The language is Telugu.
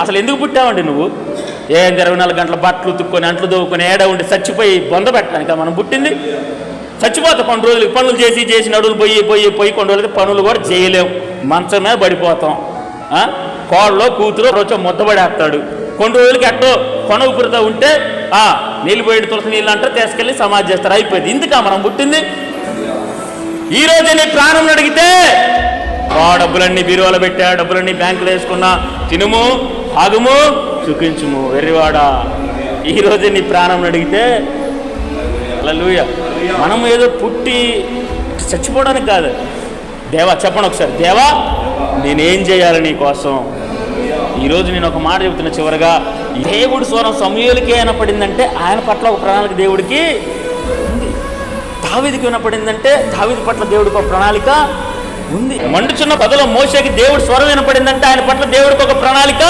అసలు ఎందుకు పుట్టావండి నువ్వు? 24 గంటల బట్టలు ఉతుక్కొని అంట్లు దోవుకొని ఏడ ఉండి చచ్చిపోయి బొంద పెట్టడానికి మనం పుట్టింది. చచ్చిపోతాం కొన్ని రోజులకి, పనులు చేసి నడువులు పోయి కొన్ని రోజులకి పనులు కూడా చేయలేము, మంచం మీద పడిపోతాం. కోళ్ళలో కూతురు రోజు ముద్దబడేస్తాడు. కొన్ని రోజులకి ఎట్టో కొన ఊపిరితో ఉంటే నీళ్ళు పోయి తులసి నీళ్ళు అంటారు, తీసుకెళ్ళి సమాధి చేస్తారు, అయిపోయింది. ఇందుకా మనం పుట్టింది? ఈరోజు నీ ప్రాణం అడిగితే డబ్బులన్నీ బీరువాలో పెట్టా, డబ్బులన్నీ బ్యాంకులో వేసుకున్నా, తినుము ఆగుము సుఖించుము వెర్రివాడా. ఈరోజు నీ ప్రాణం అడిగితే హల్లెలూయా. మనం ఏదో పుట్టి చచ్చిపోవడానికి కాదు. దేవా చెప్పండి ఒకసారి, దేవా నేనేం చేయాలి నీ కోసం? ఈరోజు నేను ఒక మాట చెబుతున్నా చివరిగా, దేవుడి స్వరం సమూయేలుకే వినపడిందంటే ఆయన పట్ల ఒక ప్రణాళిక దేవుడికి ఉంది. దావీదుకి వినపడిందంటే దావీదు పట్ల దేవుడికి ఒక ప్రణాళిక ఉంది. మండుచున్న పొదలో మోషేకి దేవుడి స్వరం వినపడిందంటే ఆయన పట్ల దేవుడికి ఒక ప్రణాళిక